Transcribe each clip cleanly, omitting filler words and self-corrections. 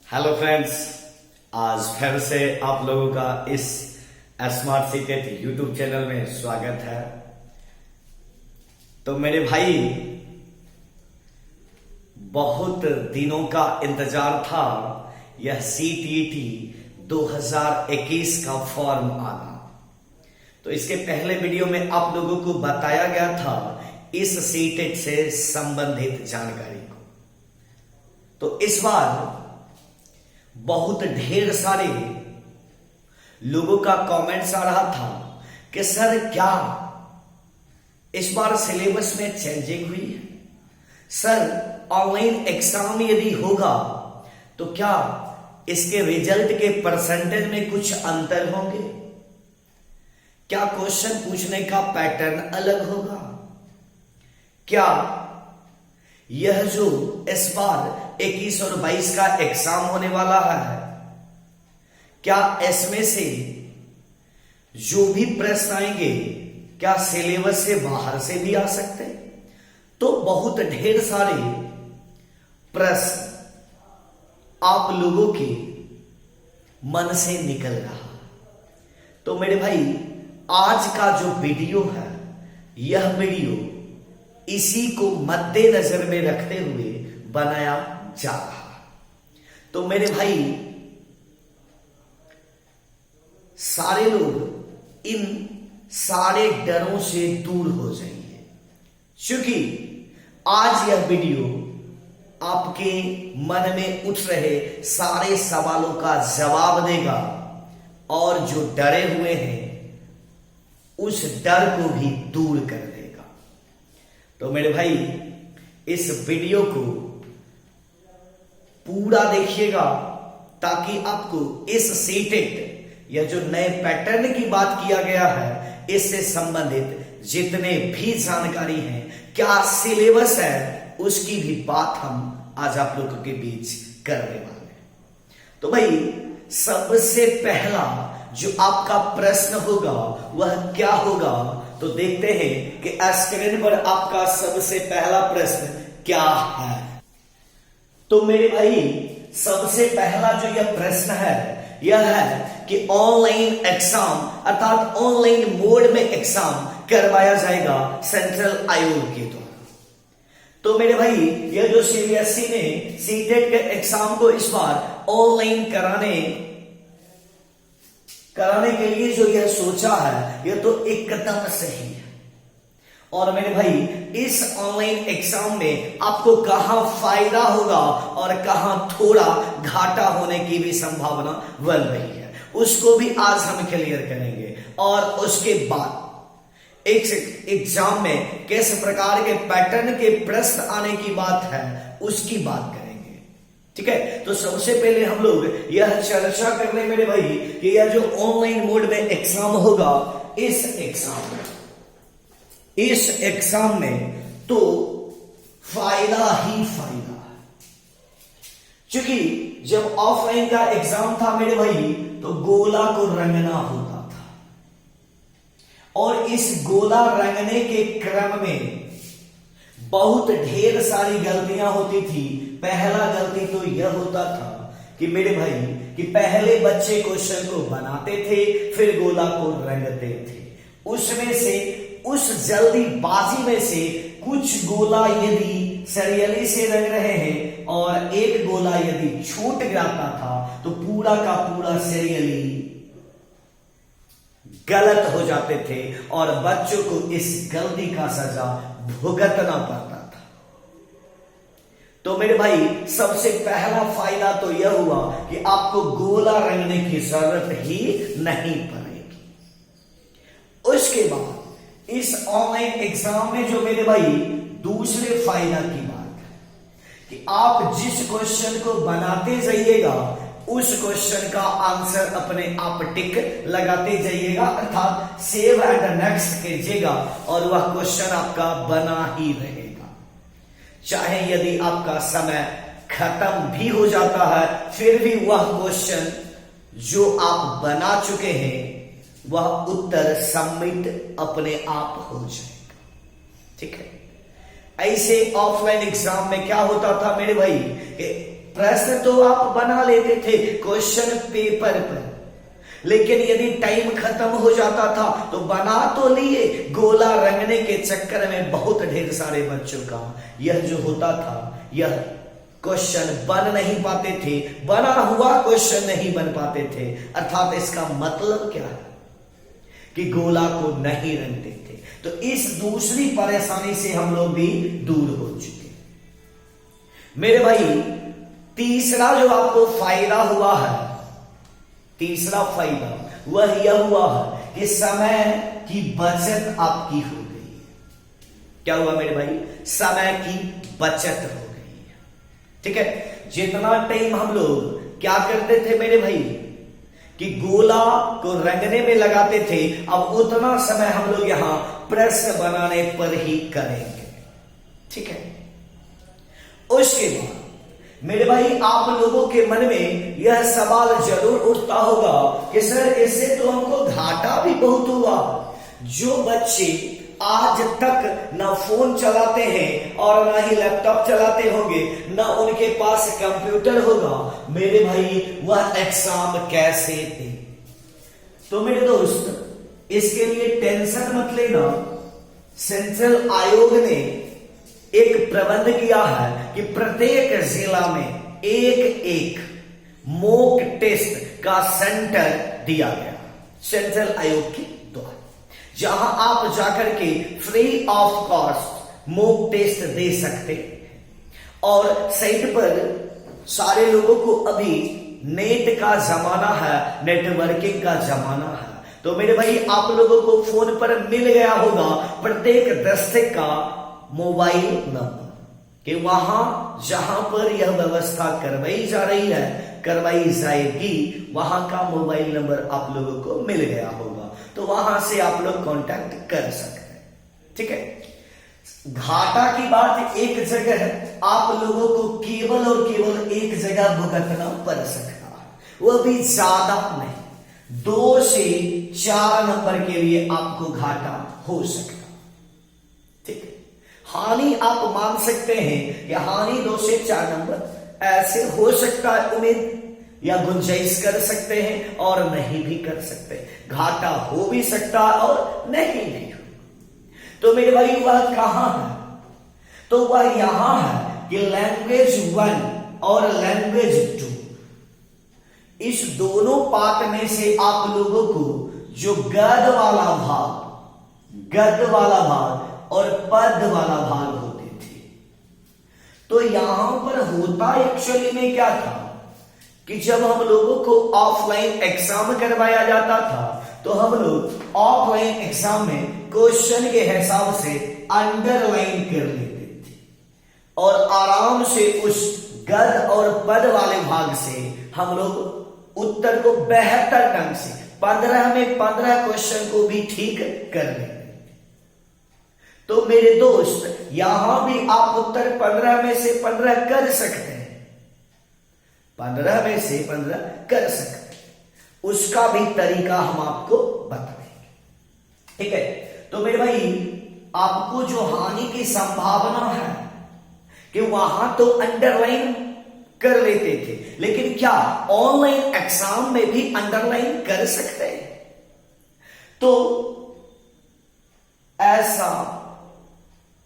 Hello friends, आज फिर से आप लोगों का इस स्मार्ट सीटेट यूट्यूब चैनल में स्वागत है। तो मेरे भाई, बहुत दिनों का इंतजार था यह सीटीईटी 2021 का फॉर्म आना। तो इसके पहले वीडियो में आप लोगों को बताया गया था इस सीटेट से संबंधित जानकारी को। तो इस बार बहुत ढेर सारे लोगों का कमेंट्स आ रहा था कि सर क्या इस बार सिलेबस में चेंजिंग हुई है? सर ऑनलाइन एग्जाम यदि होगा तो क्या इसके रिजल्ट के परसेंटेज में कुछ अंतर होंगे? क्या क्वेश्चन पूछने का पैटर्न अलग होगा? क्या यह जो इस बार 21 और 22 का एग्जाम होने वाला है, क्या इसमें से जो भी प्रश्न आएंगे क्या सिलेबस से बाहर से भी आ सकते? तो बहुत ढेर सारे प्रश्न आप लोगों के मन से निकल रहा। तो मेरे भाई, आज का जो वीडियो है, यह वीडियो इसी को मद्देनजर में रखते हुए बनाया जा रहा। तो मेरे भाई, सारे लोग इन सारे डरों से दूर हो जाइए, क्योंकि आज यह वीडियो आपके मन में उठ रहे सारे सवालों का जवाब देगा और जो डरे हुए हैं उस डर को भी दूर कर देगा। तो मेरे भाई, इस वीडियो को पूरा देखिएगा ताकि आपको इस सीटेट या जो नए पैटर्न की बात किया गया है, इससे संबंधित जितने भी जानकारी हैं, क्या सिलेबस है, उसकी भी बात हम आज आप लोगों के बीच करने वाले हैं। तो भाई, सबसे पहला जो आपका प्रश्न होगा वह क्या होगा? तो देखते हैं कि स्क्रीन पर आपका सबसे पहला प्रश्न क्या है। तो मेरे भाई, सबसे पहला जो यह प्रश्न है, यह है कि ऑनलाइन एग्जाम अर्थात ऑनलाइन मोड में एग्जाम करवाया जाएगा सेंट्रल आयोग के द्वारा। तो मेरे भाई, यह जो सीबीएसई ने सीटेट के एग्जाम को इस बार ऑनलाइन कराने के लिए जो यह सोचा है, यह तो एकदम सही है। और मेरे भाई, इस ऑनलाइन एग्जाम में आपको कहां फायदा होगा और कहां थोड़ा घाटा होने की भी संभावना बन रही है, उसको भी आज हम क्लियर करेंगे। और उसके बाद एक एग्जाम में किस प्रकार के पैटर्न के प्रश्न आने की बात है, उसकी बात करेंगे। ठीक है, तो सबसे पहले हम लोग यह चर्चा कर ले मेरे भाई कि यह जो ऑनलाइन मोड में एग्जाम होगा, इस एग्जाम में तो फायदा ही फायदा है। क्योंकि जब ऑफलाइन का एग्जाम था मेरे भाई, तो गोला को रंगना होता था, और इस गोला रंगने के क्रम में बहुत ढेर सारी गलतियां होती थी। पहला गलती तो यह होता था कि मेरे भाई, कि पहले बच्चे क्वेश्चन को बनाते थे, फिर गोला को रंगते थे। उसमें से, उस जल्दीबाजी में से कुछ गोला यदि सीरियली से रंग रहे हैं और एक गोला यदि छूट जाता था, तो पूरा का पूरा सीरियली गलत हो जाते थे और बच्चों को इस गलती का सजा भुगतना पड़ता था। तो मेरे भाई, सबसे पहला फायदा तो यह हुआ कि आपको गोला रंगने की जरूरत ही नहीं पड़ेगी। उसके बाद इस ऑनलाइन एग्जाम में जो मेरे भाई दूसरे फायदा की बात है कि आप जिस क्वेश्चन को बनाते जाइएगा, उस क्वेश्चन का आंसर अपने आप टिक लगाते जाइएगा, अर्थात सेव एंड नेक्स्ट कीजिएगा, और वह क्वेश्चन आपका बना ही रहेगा। चाहे यदि आपका समय खत्म भी हो जाता है, फिर भी वह क्वेश्चन जो आप बना चुके हैं, वह उत्तर सबमिट अपने आप हो जाएगा। ठीक है, ऐसे ऑफलाइन एग्जाम में क्या होता था मेरे भाई कि प्रश्न तो आप बना लेते थे क्वेश्चन पेपर पर, लेकिन यदि टाइम खत्म हो जाता था तो बना तो लिए, गोला रंगने के चक्कर में बहुत ढेर सारे बच्चों का यह जो होता था, यह क्वेश्चन बन नहीं पाते थे, बना हुआ क्वेश्चन नहीं बन पाते थे। अर्थात इसका मतलब क्या है कि गोला को नहीं रंगते थे। तो इस दूसरी परेशानी से हम लोग भी दूर हो चुके। मेरे भाई, तीसरा जो आपको फायदा हुआ है, तीसरा फायदा वह यह हुआ है कि समय की बचत आपकी हो गई है। क्या हुआ मेरे भाई? समय की बचत हो गई है। ठीक है, जितना टाइम हम लोग क्या करते थे मेरे भाई कि गोला को रंगने में लगाते थे, अब उतना समय हम लोग यहां प्रश्न बनाने पर ही करेंगे। ठीक है, उसके बाद मेरे भाई आप लोगों के मन में यह सवाल जरूर उठता होगा कि सर इससे तो हमको घाटा भी बहुत हुआ। जो बच्चे आज तक ना फोन चलाते हैं और ना ही लैपटॉप चलाते होंगे, ना उनके पास कंप्यूटर होगा, मेरे भाई वह एग्जाम कैसे दे? तो मेरे दोस्त, इसके लिए टेंशन मत लेना। सेंट्रल आयोग ने एक प्रबंध किया है कि प्रत्येक जिला में एक मॉक टेस्ट का सेंटर दिया गया, सेंट्रल आयोग के द्वारा, जहां आप जाकर के free of cost mock test दे सकते हैं। और साइट पर सारे लोगों को अभी नेट का जमाना है, नेटवर्किंग का जमाना है। तो मेरे भाई आप लोगों को फोन पर मिल गया होगा प्रत्येक डिस्ट्रिक्ट का मोबाइल नंबर, कि वहां जहां पर यह व्यवस्था करवाई जा रही है, करवाई जाएगी, वहां का मोबाइल नंबर आप लोगों को मिल गया होगा। तो वहां से आप लोग कांटेक्ट कर सकते हैं। ठीक है, घाटा की बात एक जगह है, आप लोगों को केवल और केवल एक जगह भुगतना पड़ सकता है, वह भी ज्यादा नहीं, 2 से 4 नंबर के लिए आपको घाटा हो सकता। ठीक है, हानि आप मान सकते हैं कि हानि 2 से 4 नंबर ऐसे हो सकता है, उम्मीद या गुंजाइश कर सकते हैं और नहीं भी कर सकते, घाटा हो भी सकता और नहीं भी हो। तो मेरे भाई वह कहां है? तो वह यहां है कि लैंग्वेज 1 और लैंग्वेज 2, इस दोनों पार्ट में से आप लोगों को जो गद्य वाला भाग और पद्य वाला भाग होते थे। तो यहां पर होता एक्चुअली में क्या था कि जब हम लोगों को ऑफलाइन एग्जाम करवाया जाता था, तो हम लोग ऑफलाइन एग्जाम में क्वेश्चन के हिसाब से अंडरलाइन कर लेते थे और आराम से उस गद्य और पद वाले भाग से हम लोग उत्तर को बेहतर ढंग से 15 में 15 क्वेश्चन को भी ठीक कर लेते। तो मेरे दोस्त, यहां भी आप उत्तर 15 में से 15 कर सकते हैं, 15 में से 15 कर सकते हैं। उसका भी तरीका हम आपको बताएंगे। ठीक है, तो मेरे भाई आपको जो हानि की संभावना है कि वहां तो अंडरलाइन कर लेते थे, लेकिन क्या ऑनलाइन एग्जाम में भी अंडरलाइन कर सकते हैं? तो ऐसा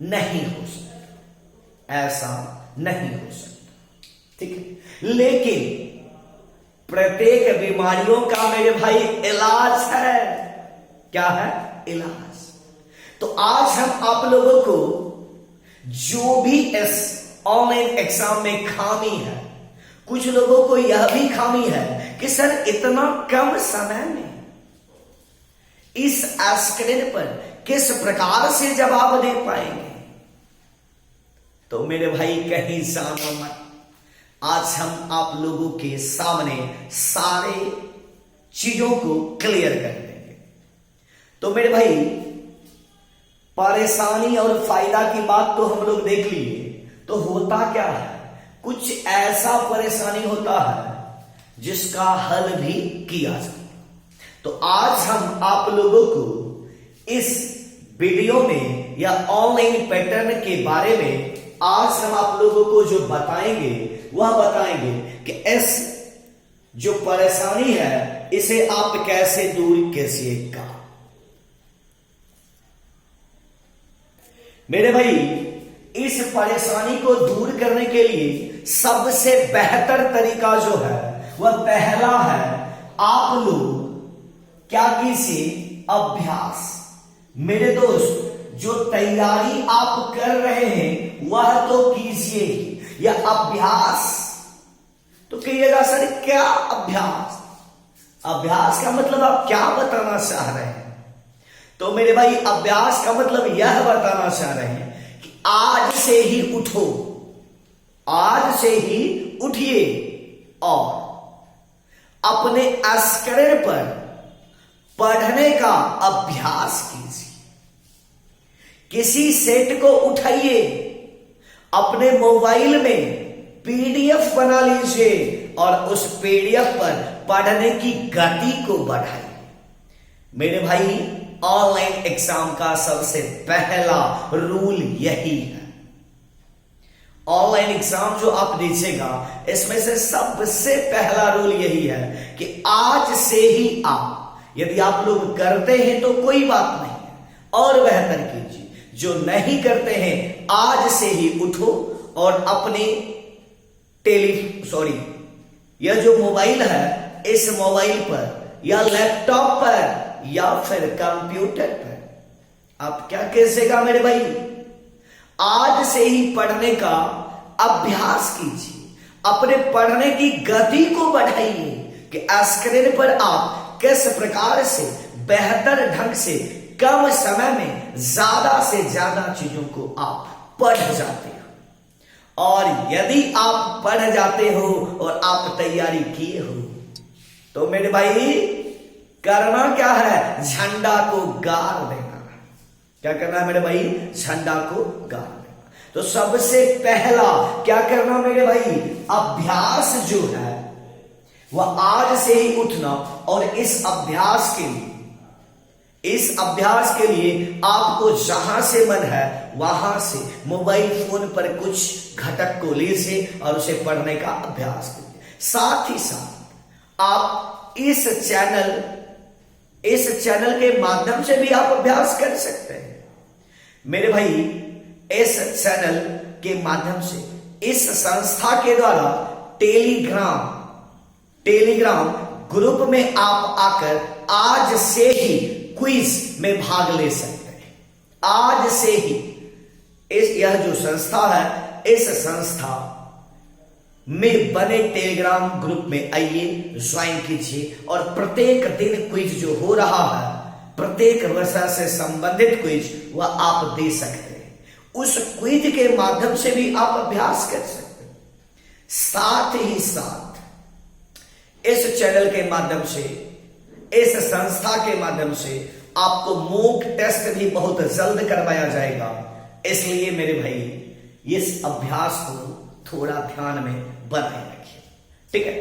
नहीं हो सकता, ऐसा नहीं हो सकता। ठीक है, लेकिन प्रत्येक बीमारियों का मेरे भाई इलाज है। क्या है? इलाज। तो आज हम आप लोगों को जो भी इस ऑनलाइन एग्जाम में खामी है, कुछ लोगों को यह भी खामी है कि सर इतना कम समय में इस स्क्रीन पर किस प्रकार से जवाब दे पाएंगे? तो मेरे भाई कहीं जाना मत, आज हम आप लोगों के सामने सारे चीजों को क्लियर कर देंगे। तो मेरे भाई परेशानी और फायदा की बात तो हम लोग देख लिए। तो होता क्या है, कुछ ऐसा परेशानी होता है जिसका हल भी किया जाता। तो आज हम आप लोगों को इस वीडियो में या ऑनलाइन पैटर्न के बारे में आज हम आप लोगों को जो बताएंगे, वह बताएंगे कि इस जो परेशानी है इसे आप कैसे दूर कीजिएगा। मेरे भाई, इस परेशानी को दूर करने के लिए सबसे बेहतर तरीका जो है वह पहला है, आप लोग क्या कीजिए, अभ्यास। मेरे दोस्त, जो तैयारी आप कर रहे हैं वह तो कीजिए, यह अभ्यास तो कहिएगा सर क्या अभ्यास? अभ्यास का मतलब आप क्या बताना चाह रहे हैं? तो मेरे भाई, अभ्यास का मतलब यह बताना चाह रहे हैं कि आज से ही उठो, आज से ही उठिए और अपने स्क्रीन पर पढ़ने का अभ्यास कीजिए। किसी सेट को उठाइए, अपने मोबाइल में पीडीएफ बना लीजिए और उस पीडीएफ पर पढ़ने की गति को बढ़ाइए। मेरे भाई, ऑनलाइन एग्जाम का सबसे पहला रूल यही है। ऑनलाइन एग्जाम जो आप दीजिएगा इसमें से सबसे पहला रूल यही है कि आज से ही आप, यदि आप लोग करते हैं तो कोई बात नहीं है और बेहतर कीजिए, जो नहीं करते हैं आज से ही उठो और अपने यह जो मोबाइल है इस मोबाइल पर या लैपटॉप पर या फिर कंप्यूटर पर आप क्या कीजिएगा मेरे भाई, आज से ही पढ़ने का अभ्यास कीजिए। अपने पढ़ने की गति को बढ़ाइए कि स्क्रीन पर आप किस प्रकार से बेहतर ढंग से कम समय में ज्यादा से ज्यादा चीजों को आप पढ़ जाते हो। और यदि आप पढ़ जाते हो और आप तैयारी किए हो तो मेरे भाई करना क्या है, झंडा को गाड़ देना। क्या करना है मेरे भाई, झंडा को गाड़ देना। तो सबसे पहला क्या करना मेरे भाई, अभ्यास जो है वह आज से ही उठना। और इस अभ्यास के लिए आपको जहां से मन है वहां से मोबाइल फोन पर कुछ घटक को लीजिए और उसे पढ़ने का अभ्यास कीजिए। साथ ही साथ आप इस चैनल के माध्यम से भी आप अभ्यास कर सकते हैं। मेरे भाई, इस चैनल के माध्यम से, इस संस्था के द्वारा टेलीग्राम ग्रुप में आप आकर आज से ही क्विज में भाग ले सकते हैं। आज से ही यह जो संस्था है इस संस्था में बने टेलीग्राम ग्रुप में आइए, ज्वाइन कीजिए और प्रत्येक दिन क्विज जो हो रहा है, प्रत्येक विषय से संबंधित क्विज वह आप दे सकते हैं। उस क्विज के माध्यम से भी आप अभ्यास कर सकते हैं। साथ ही साथ इस चैनल के माध्यम से, इस संस्था के माध्यम से आपको मॉक टेस्ट भी बहुत जल्द करवाया जाएगा। इसलिए मेरे भाई इस अभ्यास को थोड़ा ध्यान में बनाए रखिए, ठीक है।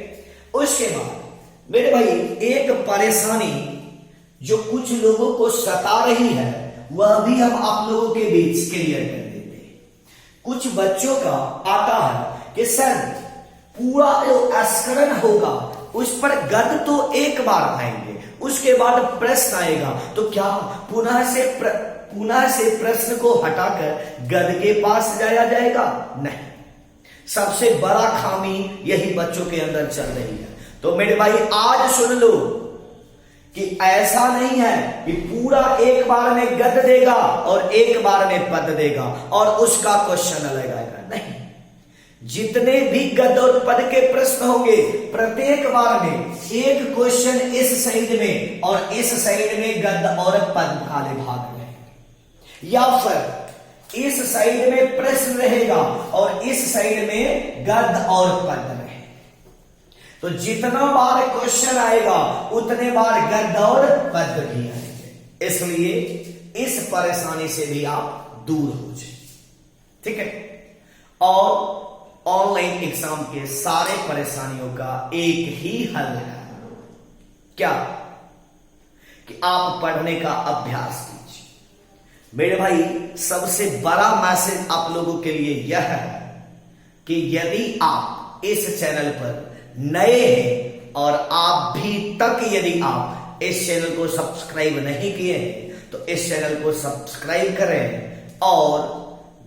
उसके बाद मेरे भाई, एक परेशानी जो कुछ लोगों को सता रही है वह भी हम आप लोगों के बीच क्लियर कर देते हैं। कुछ बच्चों का आता है कि सर पूरा जो स्क्रीन होगा उस पर गद तो एक बार आएंगे, उसके बाद प्रश्न आएगा, तो क्या पुनः से प्रश्न को हटाकर गद के पास जाया जाएगा? नहीं। सबसे बड़ा खामी यही बच्चों के अंदर चल रही है। तो मेरे भाई आज सुन लो कि ऐसा नहीं है कि पूरा एक बार में गद देगा और एक बार में पद देगा और उसका क्वेश्चन अलग आएगा। नहीं, जितने भी गद और पद के प्रश्न होंगे प्रत्येक बार में एक क्वेश्चन इस साइड में और इस साइड में गद और पद काले भाग में, या फिर इस साइड में प्रश्न रहेगा और इस साइड में गद और पद रहे। तो जितना बार क्वेश्चन आएगा उतने बार गद और पद भी आएंगे। इसलिए इस परेशानी से भी आप दूर हो जाए, ठीक है। और ऑनलाइन एग्जाम के सारे परेशानियों का एक ही हल है, क्या? कि आप पढ़ने का अभ्यास कीजिए। मेरे भाई सबसे बड़ा मैसेज आप लोगों के लिए यह है कि यदि आप इस चैनल पर नए हैं और आप भी तक यदि आप इस चैनल को सब्सक्राइब नहीं किए हैं तो इस चैनल को सब्सक्राइब करें और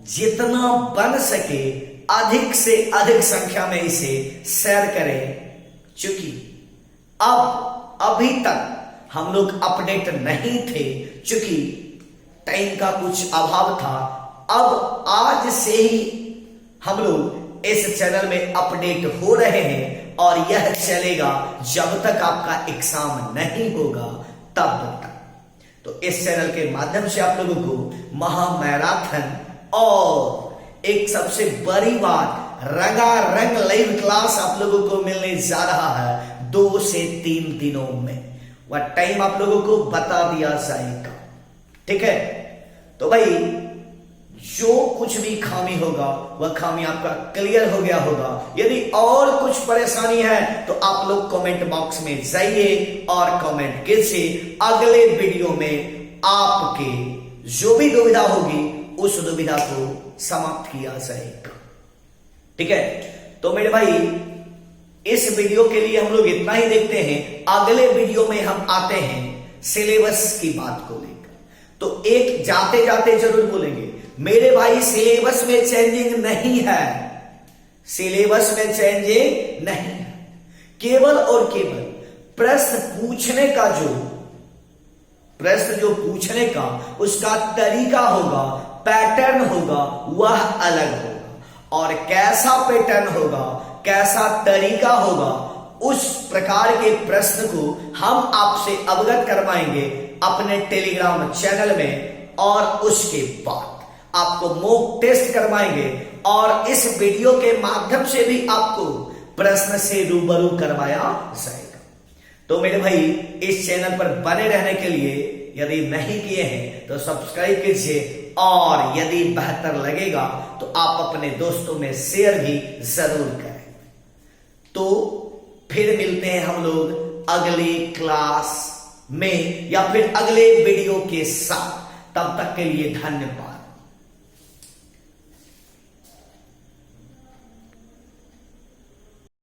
जितना बन सके अधिक से अधिक संख्या में इसे शेयर करें, क्योंकि अभी तक हम लोग अपडेट नहीं थे, क्योंकि टाइम का कुछ अभाव था। अब आज से ही हम लोग इस चैनल में अपडेट हो रहे हैं और यह चलेगा जब तक आपका एग्जाम नहीं होगा तब तक। तो इस चैनल के माध्यम से आप लोगों को महामैराथन और एक सबसे बड़ी बात रंगारंग लाइव क्लास आप लोगों को मिलने जा रहा है 2 से 3 दिनों में। वह टाइम आप लोगों को बता दिया जाएगा, ठीक है। तो भाई जो कुछ भी खामी होगा वह खामी आपका क्लियर हो गया होगा। यदि और कुछ परेशानी है तो आप लोग कमेंट बॉक्स में जाइए और कमेंट कीजिए। अगले वीडियो में आपके जो भी दुविधा होगी उस दुविधा को समाप्त किया जाएगा, ठीक है। तो मेरे भाई इस वीडियो के लिए हम लोग इतना ही देखते हैं। अगले वीडियो में हम आते हैं सिलेबस की बात को लेकर। तो एक जाते जाते जरूर बोलेंगे मेरे भाई सिलेबस में चेंजिंग नहीं है, सिलेबस में चेंजिंग नहीं है। केवल और केवल प्रश्न पूछने का उसका तरीका होगा, पैटर्न होगा, वह अलग होगा। और कैसा पैटर्न होगा, कैसा तरीका होगा, उस प्रकार के प्रश्न को हम आपसे अवगत करवाएंगे अपने टेलीग्राम चैनल में। और उसके बाद आपको मॉक टेस्ट करवाएंगे और इस वीडियो के माध्यम से भी आपको प्रश्न से रूबरू करवाया जाएगा। तो मेरे भाई इस चैनल पर बने रहने के लिए यदि नहीं किए हैं तो सब्सक्राइब कीजिए और यदि बेहतर लगेगा तो आप अपने दोस्तों में शेयर भी जरूर करें। तो फिर मिलते हैं हम लोग अगले क्लास में या फिर अगले वीडियो के साथ। तब तक के लिए धन्यवाद।